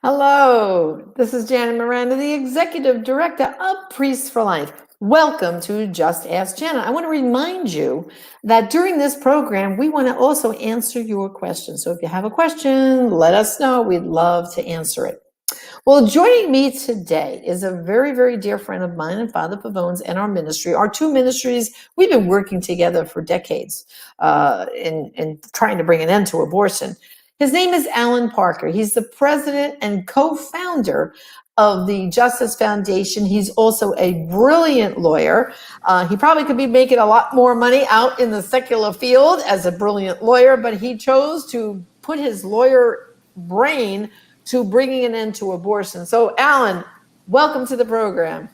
Hello, this is Janet Miranda, the Executive Director of Priests for Life. Welcome to Just Ask Janet. I want to remind you that during this program, we want to also answer your questions. So if you have a question, let us know. We'd love to answer it. Well, joining me today is a very, very dear friend of mine and Father Pavone's and our ministry. Our two ministries, we've been working together for decades in trying to bring an end to abortion. His name is Allan Parker. He's the president and co-founder of the Justice Foundation. He's also a brilliant lawyer. He probably could be making a lot more money out in the secular field as a brilliant lawyer, but he chose to put his lawyer brain to bringing an end to abortion. So, Allan, welcome to the program.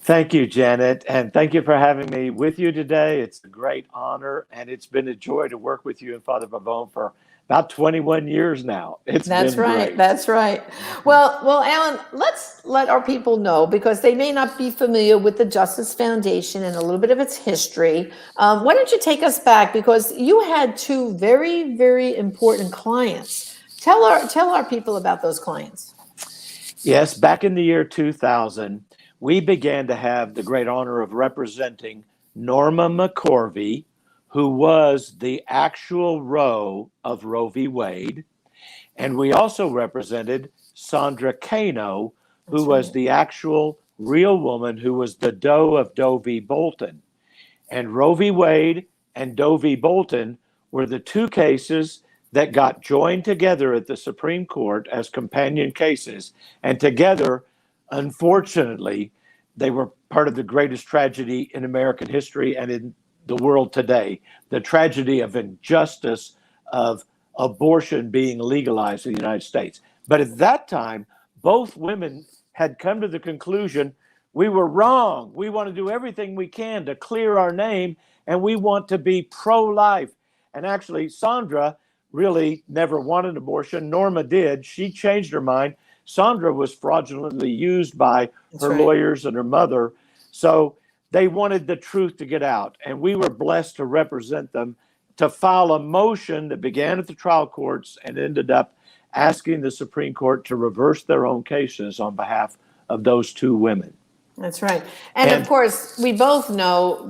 Thank you, Janet, and thank you for having me with you today. It's a great honor, and it's been a joy to work with you and Father Pavone for about 21 years now. That's right. That's right. Well, Allan, let's let our people know, because they may not be familiar with the Justice Foundation and a little bit of its history. Why don't you take us back, because you had two very, very important clients. Tell our people about those clients. Yes, back in the year 2000, we began to have the great honor of representing Norma McCorvey, who was the actual Roe of Roe v. Wade. And we also represented Sandra Cano, who was the actual real woman who was the Doe of Doe v. Bolton. And Roe v. Wade and Doe v. Bolton were the two cases that got joined together at the Supreme Court as companion cases. And together, unfortunately, they were part of the greatest tragedy in American history and in the world today, the tragedy of injustice of abortion being legalized in the United States. But at that time, both women had come to the conclusion, we were wrong. We want to do everything we can to clear our name, and we want to be pro-life. And actually, Sandra really never wanted abortion. Norma did. She changed her mind. Sandra was fraudulently used by her lawyers and her mother. So they wanted the truth to get out. And we were blessed to represent them, to file a motion that began at the trial courts and ended up asking the Supreme Court to reverse their own cases on behalf of those two women. That's right. And of course, we both know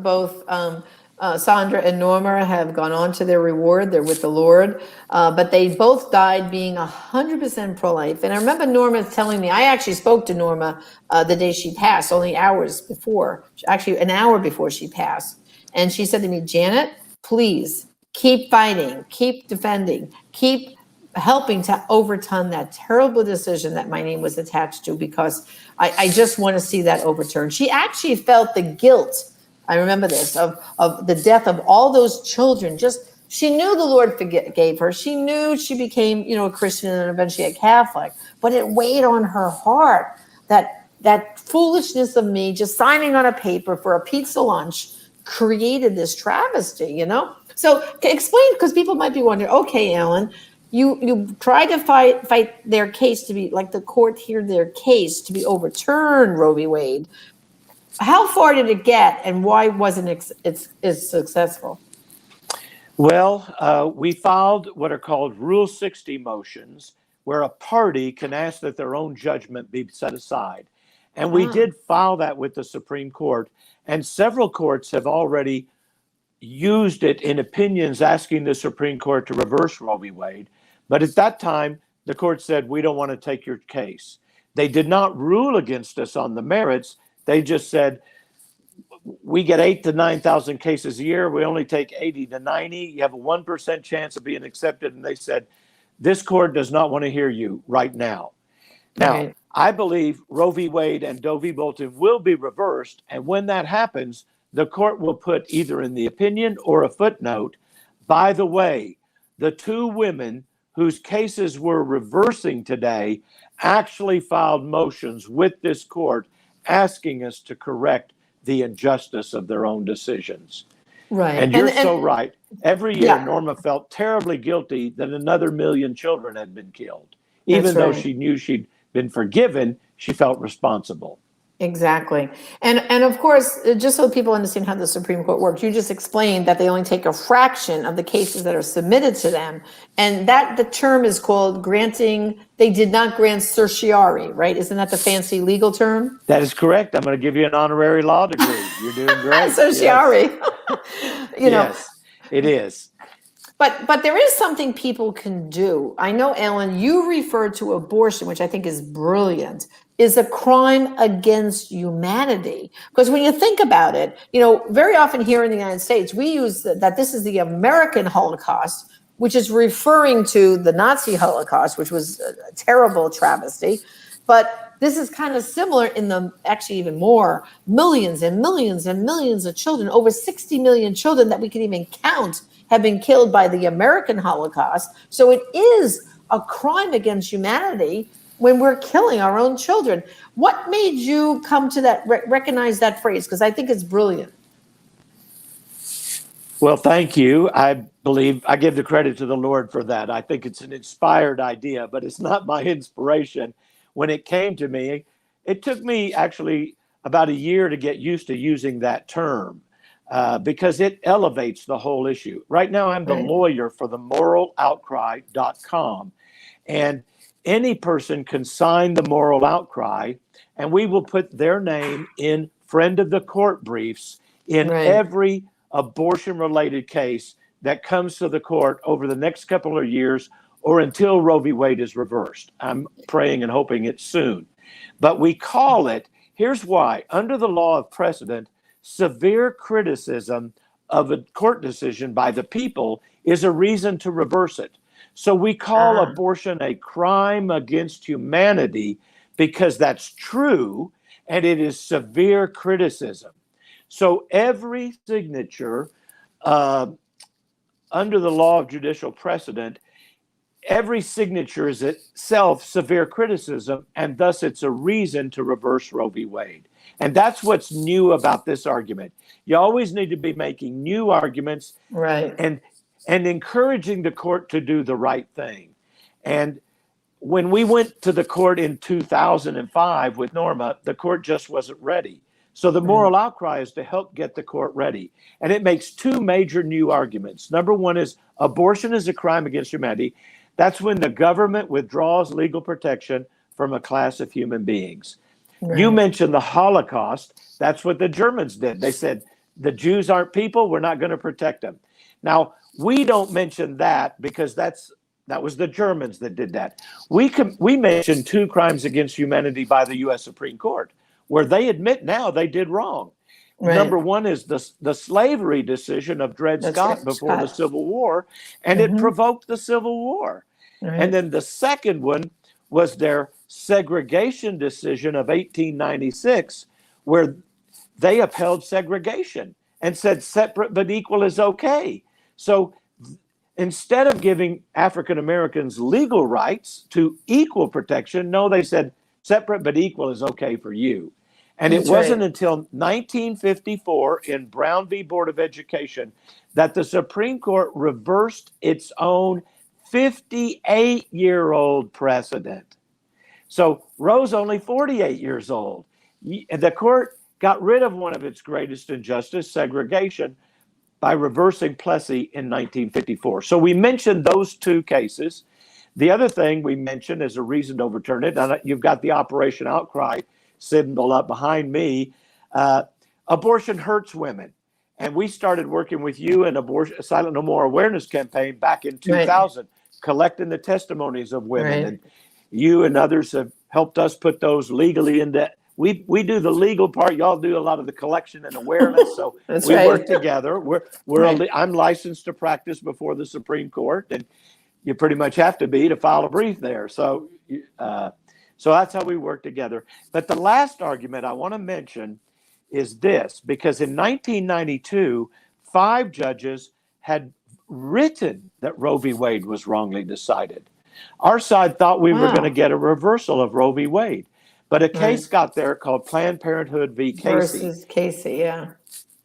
Sandra and Norma have gone on to their reward. They're with the Lord, but they both died being 100% pro-life. And I remember Norma telling me, I actually spoke to Norma the day she passed, only hours before, actually an hour before she passed. And she said to me, Janet, please keep fighting, keep defending, keep helping to overturn that terrible decision that my name was attached to, because I just want to see that overturned. She actually felt the guilt, I remember this, of the death of all those children. She knew the Lord forgave her. She knew she became, a Christian and eventually a Catholic, but it weighed on her heart that foolishness of me just signing on a paper for a pizza lunch created this travesty, So explain, because people might be wondering, okay, Allan, you tried to fight their case to be, like the court heard their case to be overturned, Roe v. Wade. How far did it get, and why wasn't it successful? Well, we filed what are called Rule 60 motions, where a party can ask that their own judgment be set aside. And we did file that with the Supreme Court, and several courts have already used it in opinions asking the Supreme Court to reverse Roe v. Wade. But at that time, the court said, we don't want to take your case. They did not rule against us on the merits. They just said, we get 8,000 to 9,000 cases a year. We only take 80 to 90. You have a 1% chance of being accepted. And they said, this court does not want to hear you right now. Now, I believe Roe v. Wade and Doe v. Bolton will be reversed. And when that happens, the court will put either in the opinion or a footnote, by the way, the two women whose cases we're reversing today actually filed motions with this court asking us to correct the injustice of their own decisions. Right. And you're so right. Every year, Norma felt terribly guilty that another 1 million children had been killed. Even though she knew she'd been forgiven, she felt responsible. Exactly. And of course, just so people understand how the Supreme Court works, you just explained that they only take a fraction of the cases that are submitted to them. And that the term is called granting, they did not grant certiorari, right? Isn't that the fancy legal term? That is correct. I'm going to give you an honorary law degree. You're doing great. Yes. Certiorari. You know, Yes, it is. but there is something people can do. I know, Ellen, you referred to abortion, which I think is brilliant, is a crime against humanity. Because when you think about it, very often here in the United States, we use that this is the American Holocaust, which is referring to the Nazi Holocaust, which was a terrible travesty. But this is kind of similar in the, actually even more, millions and millions and millions of children, over 60 million children that we can even count have been killed by the American Holocaust. So it is a crime against humanity when we're killing our own children. What made you come to that, recognize that phrase? Because I think it's brilliant. Well, thank you. I believe I give the credit to the Lord for that. I think it's an inspired idea, but it's not my inspiration. When it came to me, it took me actually about a year to get used to using that term because it elevates the whole issue. Right now, I'm the lawyer for the moraloutcry.com. And any person can sign the moral outcry, and we will put their name in friend of the court briefs in every abortion-related case that comes to the court over the next couple of years or until Roe v. Wade is reversed. I'm praying and hoping it's soon. But we call it, here's why, under the law of precedent, severe criticism of a court decision by the people is a reason to reverse it. So we call abortion a crime against humanity because that's true, and it is severe criticism. So every signature under the law of judicial precedent, every signature is itself severe criticism, and thus it's a reason to reverse Roe v. Wade. And that's what's new about this argument. You always need to be making new arguments and encouraging the court to do the right thing. And when we went to the court in 2005 with Norma, the court just wasn't ready. So the moral outcry is to help get the court ready. And it makes two major new arguments. Number one is abortion is a crime against humanity. That's when the government withdraws legal protection from a class of human beings. You mentioned the Holocaust. That's what the Germans did. They said, the Jews aren't people, we're not going to protect them. Now, we don't mention that because that was the Germans that did that. We mentioned two crimes against humanity by the U.S. Supreme Court, where they admit now they did wrong. Number one is the slavery decision of Dred Scott before the Civil War, and it provoked the Civil War. And then the second one was their segregation decision of 1896, where they upheld segregation and said separate but equal is okay. So instead of giving African Americans legal rights to equal protection, no, they said separate but equal is okay for you. And it wasn't until 1954 in Brown v. Board of Education that the Supreme Court reversed its own 58-year-old precedent. So Roe's only 48 years old. The court got rid of one of its greatest injustice, segregation, by reversing Plessy in 1954. So we mentioned those two cases. The other thing we mentioned as a reason to overturn it, and you've got the Operation Outcry symbol up behind me, abortion hurts women. And we started working with you in Abortion Silent No More Awareness campaign back in 2000, collecting the testimonies of women. And you and others have helped us put those legally into. We do the legal part. Y'all do a lot of the collection and awareness. So we work together. I'm licensed to practice before the Supreme Court, and you pretty much have to be to file a brief there. So that's how we work together. But the last argument I want to mention is this, because in 1992, 5 judges had written that Roe v. Wade was wrongly decided. Our side thought we were going to get a reversal of Roe v. Wade, but a case got there called Planned Parenthood v. Casey. Versus Casey, yeah.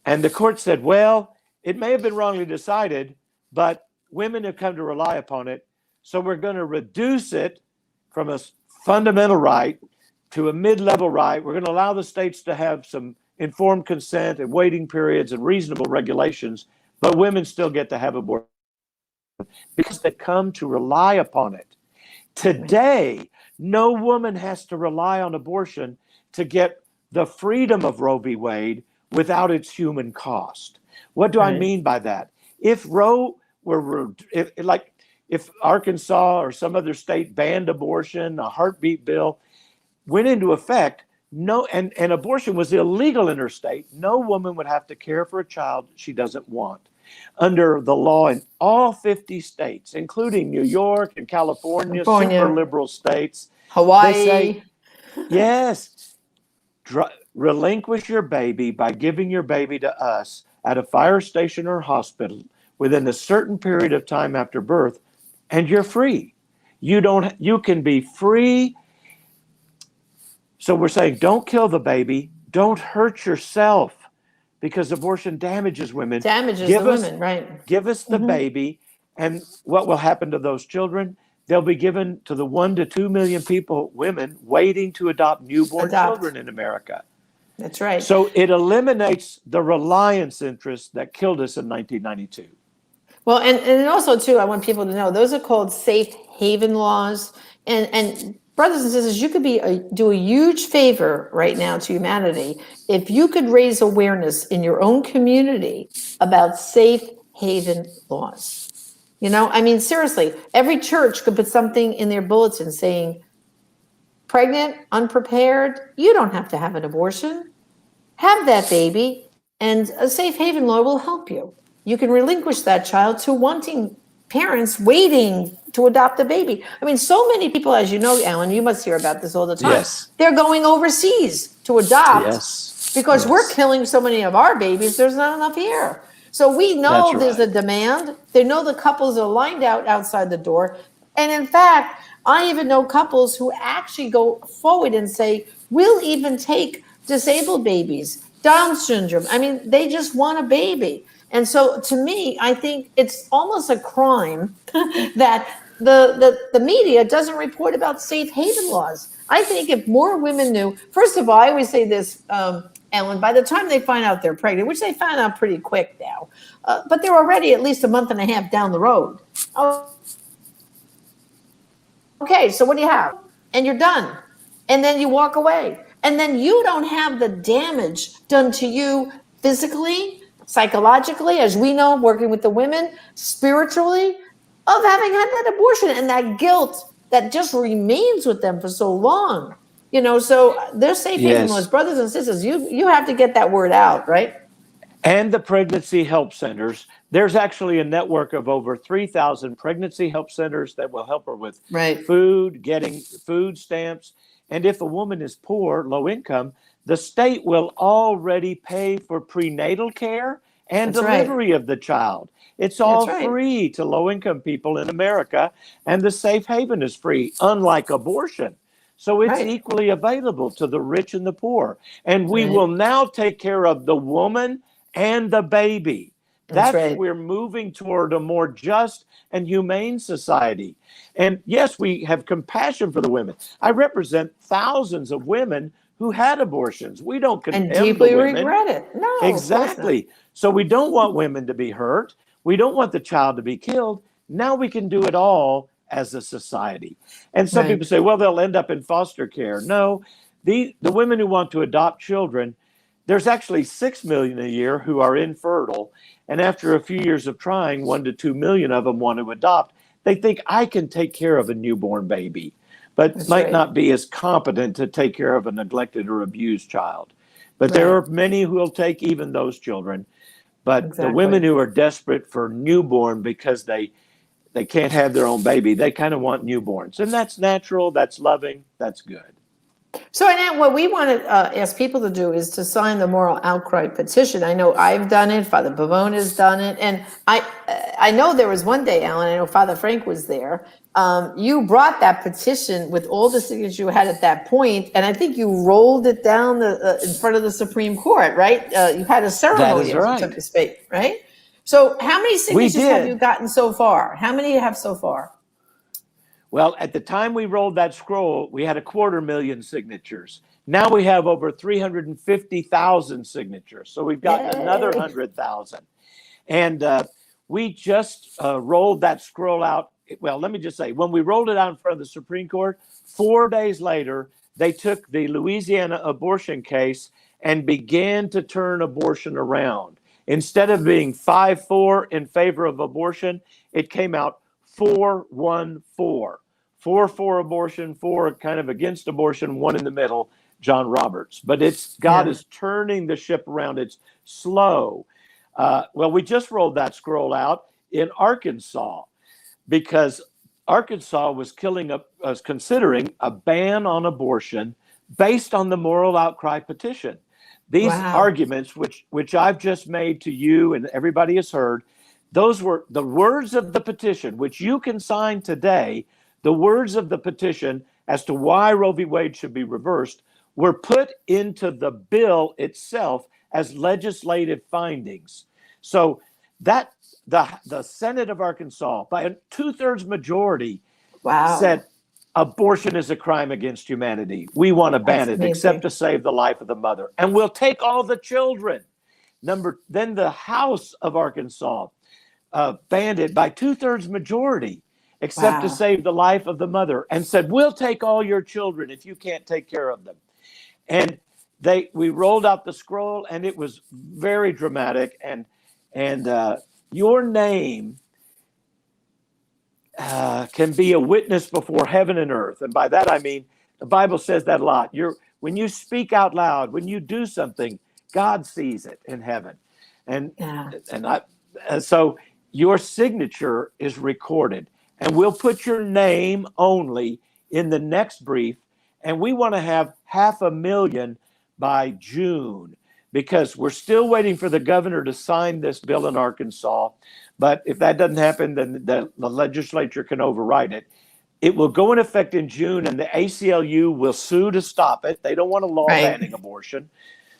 And the court said, well, it may have been wrongly decided, but women have come to rely upon it, so we're going to reduce it from a fundamental right to a mid-level right. We're going to allow the states to have some informed consent and waiting periods and reasonable regulations, but women still get to have abortion because they come to rely upon it. Today, no woman has to rely on abortion to get the freedom of Roe v. Wade without its human cost. What do I mean by that? If Roe were, if Arkansas or some other state banned abortion, a heartbeat bill went into effect, and abortion was illegal in her state, no woman would have to care for a child she doesn't want. Under the law in all 50 states, including New York and California, super liberal states, Hawaii. They say, yes, relinquish your baby by giving your baby to us at a fire station or hospital within a certain period of time after birth, and you're free. You can be free. So we're saying, don't kill the baby, don't hurt yourself, because abortion damages women. Women, right. Give us the baby, and what will happen to those children? They'll be given to the 1 to 2 million women waiting to adopt newborn children in America. That's right. So it eliminates the reliance interest that killed us in 1992. Well, and also, too, I want people to know, those are called safe haven laws. And brothers and sisters, you could do a huge favor right now to humanity if you could raise awareness in your own community about safe haven laws. You know, I mean, seriously, every church could put something in their bulletin saying, pregnant, unprepared, you don't have to have an abortion. Have that baby, and a safe haven law will help you. You can relinquish that child to wanting parents waiting to adopt a baby. I mean, so many people, as you know, Allan, you must hear about this all the time. Yes. They're going overseas to adopt because we're killing so many of our babies, there's not enough here. So we know there's a demand. They know the couples are lined out outside the door. And in fact, I even know couples who actually go forward and say, we'll even take disabled babies, Down syndrome. I mean, they just want a baby. And so to me, I think it's almost a crime that the media doesn't report about safe haven laws. I think if more women knew, first of all, I always say this, Allan, by the time they find out they're pregnant, which they find out pretty quick now, but they're already at least a month and a half down the road. Okay, so what do you have? And you're done. And then you walk away. And then you don't have the damage done to you physically, psychologically, as we know, working with the women, spiritually, of having had that abortion and that guilt that just remains with them for so long. You know, so there's safe haven laws. Brothers and sisters, you have to get that word out, right? And the pregnancy help centers. There's actually a network of over 3,000 pregnancy help centers that will help her with food, getting food stamps. And if a woman is poor, low income, the state will already pay for prenatal care and delivery of the child. It's all free to low-income people in America, and the safe haven is free, unlike abortion. So it's equally available to the rich and the poor. And we will now take care of the woman and the baby. That's we're moving toward a more just and humane society. And yes, we have compassion for the women. I represent thousands of women who had abortions. We don't condemn and deeply the women. Regret it. No, exactly. So we don't want women to be hurt. We don't want the child to be killed. Now we can do it all as a society. And some people say, well, they'll end up in foster care. No, the women who want to adopt children, there's actually 6 million a year who are infertile. And after a few years of trying, 1 to 2 million of them want to adopt. They think, I can take care of a newborn baby, but might not be as competent to take care of a neglected or abused child. But there are many who will take even those children. But the women who are desperate for newborn because they can't have their own baby, they kind of want newborns. And that's natural, that's loving, that's good. So Annette, what we want to ask people to do is to sign the moral outcry petition. I know I've done it, Father Pavone has done it, and I know there was one day, Allan, I know Father Frank was there. You brought that petition with all the signatures you had at that point, and I think you rolled it down in front of the Supreme Court, right? You had a ceremony as you took the space, right? So how many signatures have you gotten so far? How many you have so far? Well, at the time we rolled that scroll, we had 250,000 signatures. Now we have over 350,000 signatures. So we've gotten another Yay. 100,000. And we just rolled that scroll out. Well, let me just say, when we rolled it out in front of the Supreme Court, 4 days later, they took the Louisiana abortion case and began to turn abortion around. Instead of being 5-4 in favor of abortion, it came out 4-1-4. 4 for abortion, 4 kind of against abortion, 1 in the middle, John Roberts. But God is turning the ship around. It's slow. Well, we just rolled that scroll out in Arkansas because Arkansas was considering a ban on abortion based on the moral outcry petition. These arguments, which I've just made to you and everybody has heard, those were the words of the petition, which you can sign today. The words of the petition as to why Roe v. Wade should be reversed were put into the bill itself as legislative findings. So that the Senate of Arkansas, by a 2/3 majority, said abortion is a crime against humanity. We want to ban it, except to save the life of the mother. And we'll take all the children. Then the House of Arkansas banned it by 2/3 majority, except to save the life of the mother, and said, we'll take all your children if you can't take care of them. And we rolled out the scroll, and it was very dramatic. And your name can be a witness before heaven and earth. And by that, I mean, the Bible says that a lot. When you speak out loud, when you do something, God sees it in heaven. So your signature is recorded, and we'll put your name only in the next brief. And we want to have 500,000 by June, because we're still waiting for the governor to sign this bill in Arkansas. But if that doesn't happen, then the legislature can override it. It will go in effect in June, and the ACLU will sue to stop it. They don't want a law banning abortion.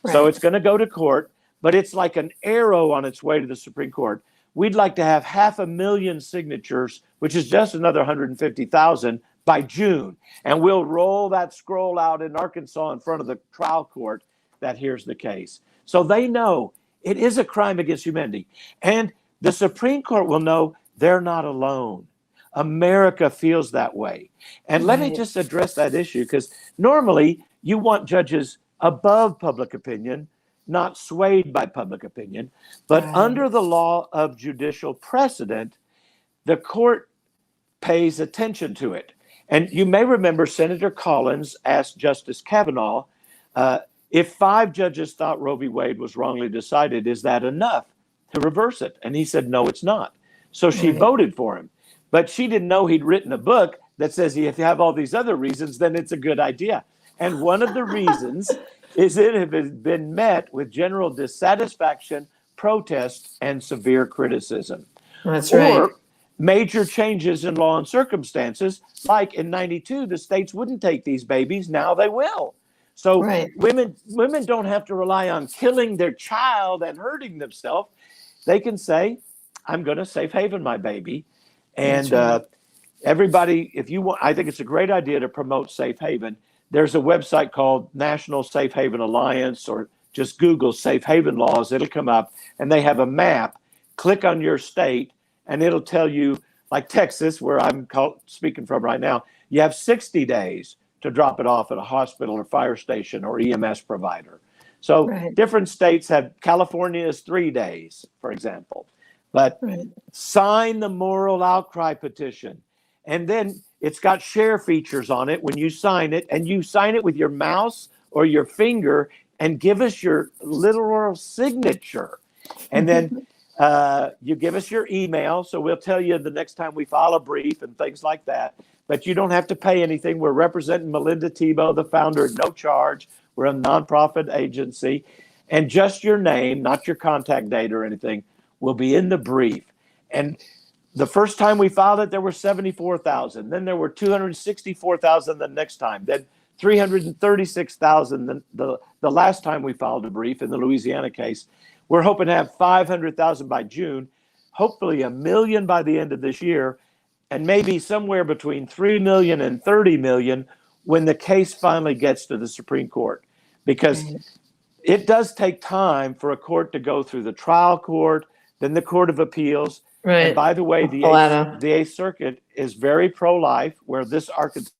So it's going to go to court, but it's like an arrow on its way to the Supreme Court. We'd like to have 500,000 signatures, which is just another 150,000 by June. And we'll roll that scroll out in Arkansas in front of the trial court that hears the case. So they know it is a crime against humanity. And the Supreme Court will know they're not alone. America feels that way. And let me just address that issue, because normally you want judges above public opinion, not swayed by public opinion. But under the law of judicial precedent, the court pays attention to it. And you may remember Senator Collins asked Justice Kavanaugh, if 5 judges thought Roe v. Wade was wrongly decided, is that enough to reverse it? And he said, no, it's not. So she voted for him. But she didn't know he'd written a book that says if you have all these other reasons, then it's a good idea. And one of the reasons is it has been met with general dissatisfaction, protest, and severe criticism. That's right. Or major changes in law and circumstances, like in 92, the states wouldn't take these babies. Now they will. So women don't have to rely on killing their child and hurting themselves. They can say, I'm going to safe haven my baby. And everybody, if you want, I think it's a great idea to promote safe haven. There's a website called National Safe Haven Alliance, or just Google safe haven laws. It'll come up, and they have a map. Click on your state, and it'll tell you, like Texas, where I'm speaking from right now, you have 60 days to drop it off at a hospital or fire station or EMS provider. So different states have, California is 3 days, for example. But sign the moral outcry petition. And then it's got share features on it when you sign it, and you sign it with your mouse or your finger and give us your literal signature. And then you give us your email. So we'll tell you the next time we file a brief and things like that. But you don't have to pay anything. We're representing Melinda Tebow, the founder, at no charge. We're a nonprofit agency. And just your name, not your contact data or anything, will be in the brief. And the first time we filed it, there were 74,000. Then there were 264,000 the next time. Then 336,000 the last time we filed a brief in the Louisiana case. We're hoping to have 500,000 by June, hopefully 1 million by the end of this year. and maybe somewhere between 3 million and 30 million when the case finally gets to the Supreme Court. Because it does take time for a court to go through the trial court, then the Court of Appeals. Right. And by the way, the Eighth Circuit is very pro-life, where this Arkansas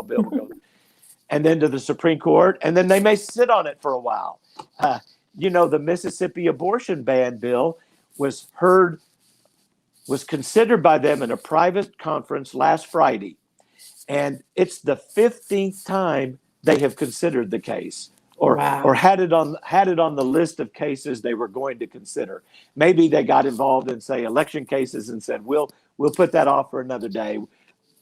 bill will go, and then to the Supreme Court, and then they may sit on it for a while. The Mississippi abortion ban bill was considered by them in a private conference last Friday, and it's the 15th time they have considered the case. Or had it on the list of cases they were going to consider. Maybe they got involved in, say, election cases and said, we'll put that off for another day.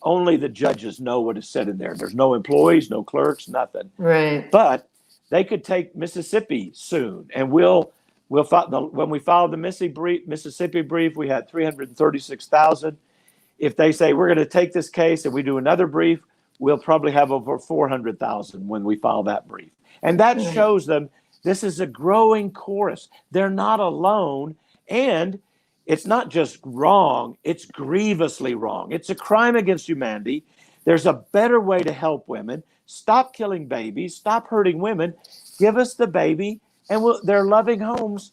Only the judges know what is said in there. There's no employees, no clerks, nothing. Right. But they could take Mississippi soon, and when we filed the Mississippi brief, we had 336,000. If they say we're going to take this case and we do another brief, we'll probably have over 400,000 when we file that brief. And that shows them this is a growing chorus. They're not alone. And it's not just wrong, it's grievously wrong. It's a crime against humanity. There's a better way to help women. Stop killing babies. Stop hurting women. Give us the baby, and they're loving homes.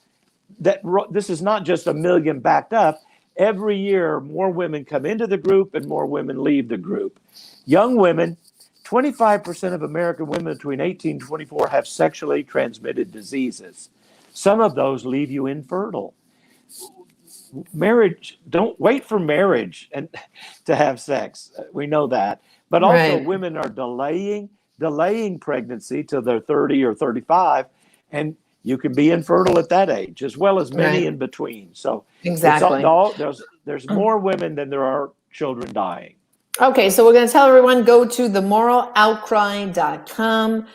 This is not just a million backed up. Every year, more women come into the group and more women leave the group. Young women, 25% of American women between 18 and 24 have sexually transmitted diseases. Some of those leave you infertile. Marriage, don't wait for marriage and to have sex. We know that. But also women are delaying pregnancy till they're 30 or 35, and you can be infertile at that age, as well as many in between. So exactly, there's more women than there are children dying. Okay, so we're going to tell everyone, go to themoraloutcry.com.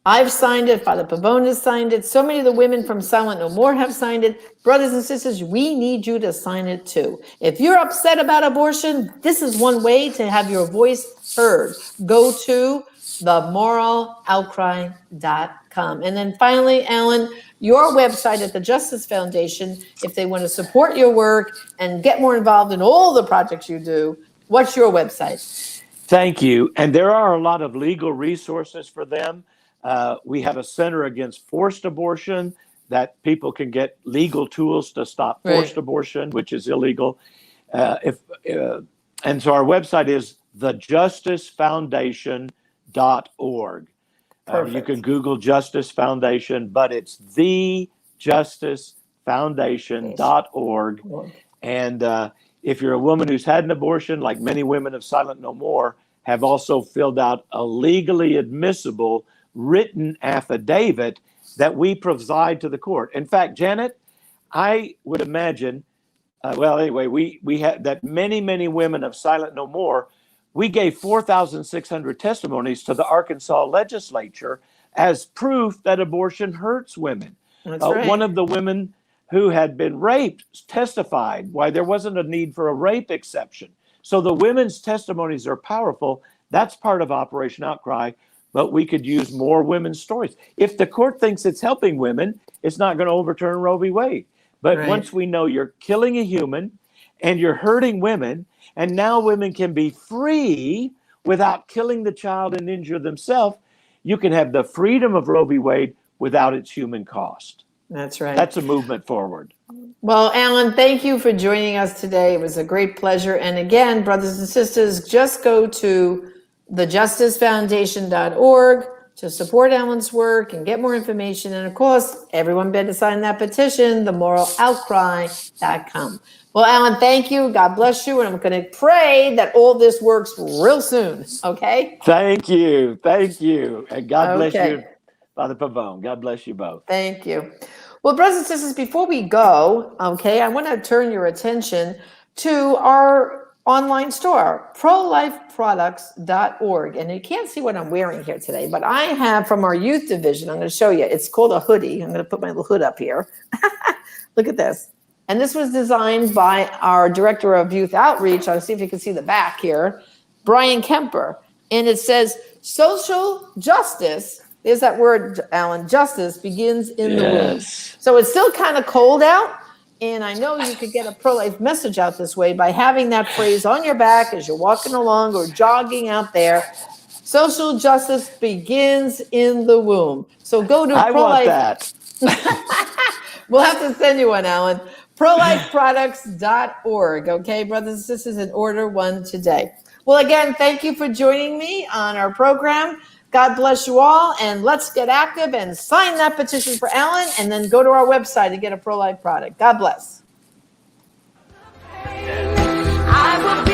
I've signed it. Father Pavone has signed it. So many of the women from Silent No More have signed it. Brothers and sisters, we need you to sign it too. If you're upset about abortion, this is one way to have your voice heard. Go to themoraloutcry.com. And then finally, Allan, your website at the Justice Foundation, if they want to support your work and get more involved in all the projects you do, what's your website? Thank you. And there are a lot of legal resources for them. We have a center against forced abortion that people can get legal tools to stop forced abortion, which is illegal. And so our website is thejusticefoundation.org. You can Google Justice Foundation, but it's thejusticefoundation.org. And if you're a woman who's had an abortion, like many women of Silent No More, have also filled out a legally admissible written affidavit that we provide to the court. In fact, Janet, I would imagine, we had that many women of Silent No More, we gave 4,600 testimonies to the Arkansas legislature as proof that abortion hurts women. That's right. One of the women who had been raped testified why there wasn't a need for a rape exception. So the women's testimonies are powerful. That's part of Operation Outcry, but we could use more women's stories. If the court thinks it's helping women, it's not going to overturn Roe v. Wade. But once we know you're killing a human and you're hurting women, and now women can be free without killing the child and injure themselves, you can have the freedom of Roe v. Wade without its human cost. That's right. That's a movement forward. Well, Allan, thank you for joining us today. It was a great pleasure. And again, brothers and sisters, just go to thejusticefoundation.org to support Allan's work and get more information. And of course, everyone better sign that petition, themoraloutcry.com. Well, Allan, thank you. God bless you. And I'm going to pray that all this works real soon. Okay? Thank you. Thank you. And God bless you, Father Pavone. God bless you both. Thank you. Well, brothers and sisters, before we go, I want to turn your attention to our online store, prolifeproducts.org. And you can't see what I'm wearing here today, but I have from our youth division, I'm going to show you. It's called a hoodie. I'm going to put my little hood up here. Look at this. And this was designed by our director of youth outreach. I'll see if you can see the back here, Brian Kemper. And it says, social justice. There's that word, Allan, justice begins in the womb. So it's still kind of cold out. And I know you could get a pro-life message out this way by having that phrase on your back as you're walking along or jogging out there. Social justice begins in the womb. So go to I want that. We'll have to send you one, Allan. ProLifeProducts.org. Okay, brothers and sisters, and order one today. Well, again, thank you for joining me on our program. God bless you all, and let's get active and sign that petition for Allan, and then go to our website to get a pro-life product. God bless. I will be